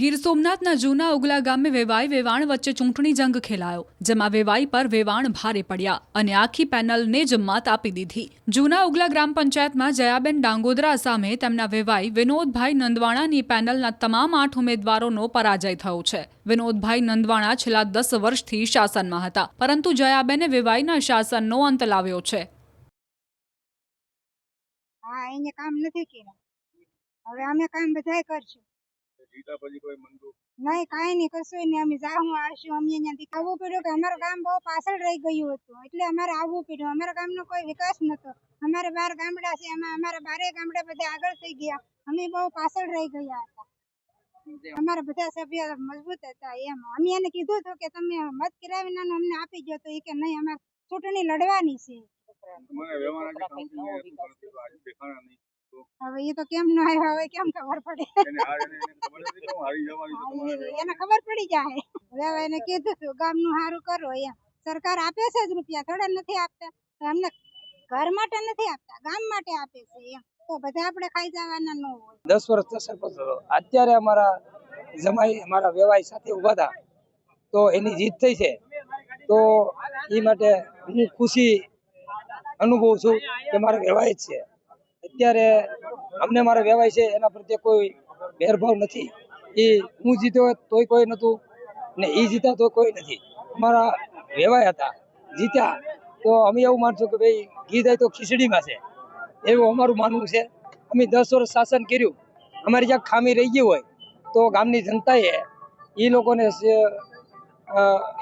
ગીર સોમનાથના જૂના ઉગલા ગામે વેવાઈ વેવાણ વચ્ચે ચૂંટણી જંગ ખેલાયો, જેમાં વેવાઈ પર વેવાણ ભારે પડ્યા અને આખી પેનલને જ મત આપી દીધી। જૂના ઉગલા ગ્રામ પંચાયતમાં જયાબેન ડાંગોદરા સામે તેમના વેવાઈ વિનોદભાઈ નંદવાણાની પેનલના તમામ 8 ઉમેદવારોનો પરાજય થયો છે। વિનોદભાઈ નંદવાણા છેલ્લા 10 વર્ષથી શાસનમાં હતા, પરંતુ જયાબેને વેવાઈના શાસનનો અંત લાવ્યો છે। હા, એને કામ નથી કર્યા, હવે અમે કામ બધાય કરશું। જીતા પછી કોઈ મંદુ નહીં, કાંઈ નહીં, કશું નહીં। અમે જાહું આવશું, અમે અહીંયાથી આવવું પડ્યું કે અમારું ગામ બહુ પાછળ રહી ગયું હતું, એટલે અમારે આવવું પડ્યું। અમારા ગામનો કોઈ વિકાસ નહોતો। અમારે 12 ગામડા છે, એમાં અમારા 12 ગામડા બધા આગળ થઈ ગયા, અમે બહુ પાછળ રહી ગયા હતા। અમારા બધા સભ્ય મજબૂત હતા। એમ અમે એને કીધું હતું કે તમે મત કર્યા વિનાનું અમને આપી દો, તો એ કે નહીં, અમારે ચૂંટણી લડવાની છે। હવે એ તો કેમ ન આવ્યા, હવે કેમ ખબર પડે? એને ખબર પડી જાય। હવે એને કીધું હતું ગામનું સારું કરો, એમ સરકાર આપે છે જ રૂપિયા, થોડા નથી આપતા। અમને ઘર માટે નથી આપતા, ગામ માટે આપે છે। એમ તો બધા આપણે ખાઈ જવાના ન હોય। 10 વર્ષ સરપંચ હતો, અત્યારે અમારા જમાઈ અમારા વેવાઈ સાથે ઉભા હતા, તો એની જીત થઈ છે, તો એ માટે હું ખુશી અનુભવું છું કે મારા વેવાઈ જ છે। અત્યારે અમને મારા વેવાઈ છે એના પ્રત્યે કોઈ ભેદભાવ નથી। એ હું જીત્યો તોય કોઈ નહોતું ને એ જીતા તો કોઈ નથી। અમારા વેવાઈ હતા, જીત્યા તો અમે એવું માનશું કે ભાઈ ઘી જાય તો ખીચડીમાં છે, એવું અમારું માનવું છે। અમે 10 વર્ષ શાસન કર્યું, અમારી જ્યાં ખામી રહી ગઈ હોય તો ગામની જનતાએ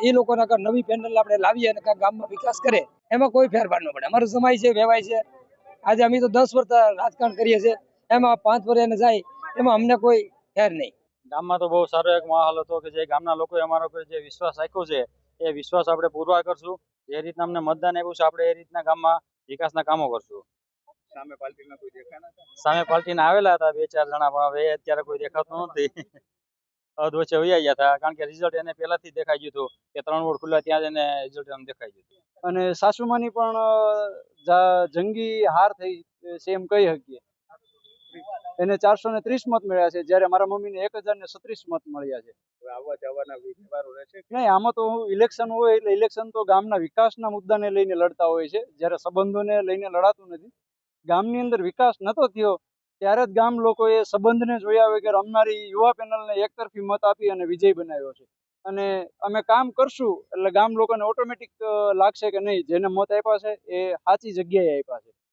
એ લોકોના કાં નવી પેનલ આપણે લાવીએ અને કાં ગામમાં વિકાસ કરે, એમાં કોઈ ફેરફાર ન પડે। અમારો સમાજ છે, વેવાય છે, આજે અમે તો 10 વર્ષ રાજકારણ કરીએ છીએ, એમાં 5 વર્ષ એને જાય, એમાં અમને કોઈ ફેર નહીં। ગામમાં તો બહુ સારો એક માહોલ હતો કે જે ગામના લોકોએ અમારો પર જે વિશ્વાસ રાખ્યો છે એ વિશ્વાસ આપણે પૂરવાર કરશું। જે રીતના અમને મતદાન આપ્યું છે, આપણે એ રીતના ગામમાં વિકાસના કામો કરશું। સામે પાર્ટીના કોઈ દેખાના હતા? સામે પાર્ટીના આવેલા હતા 2-4 જણા, પણ હવે અત્યારે કોઈ દેખાતું નથી। અધ વચ્ચે વૈયા ગયા હતા, કારણ કે રિઝલ્ટ એને પહેલાથી દેખાઈ ગયું હતું કે 3 વોટ ખુલ્લા ત્યાં જ એને રિઝલ્ટ એને દેખાઈ ગયું હતું। અને સાસુમાની પણ જંગી હાર થઈ છે એમ કહી શકીએ। એને 430 મત મળ્યા છે, જ્યારે મારા મમ્મીને 1036 મત મળ્યા છે। આવવા જવાના વિચારો રહેશે? નહીં, આમાં તો ઇલેક્શન હોય એટલે ઇલેક્શન તો ગામના વિકાસના મુદ્દાને લઈને લડતા હોય છે, જ્યારે સંબંધોને લઈને લડાતું નથી। ગામની અંદર વિકાસ નતો થયો ત્યારે જ ગામ લોકોએ સંબંધને જોયા વગર અમારી યુવા પેનલને એકતરફી મત આપી અને વિજય બનાવ્યો છે। અને અમે કામ કરશું એટલે ગામ લોકોને ઓટોમેટિક લાગશે કે નહીં, જેને મત આપ્યા છે એ સાચી જગ્યાએ આપ્યા છે।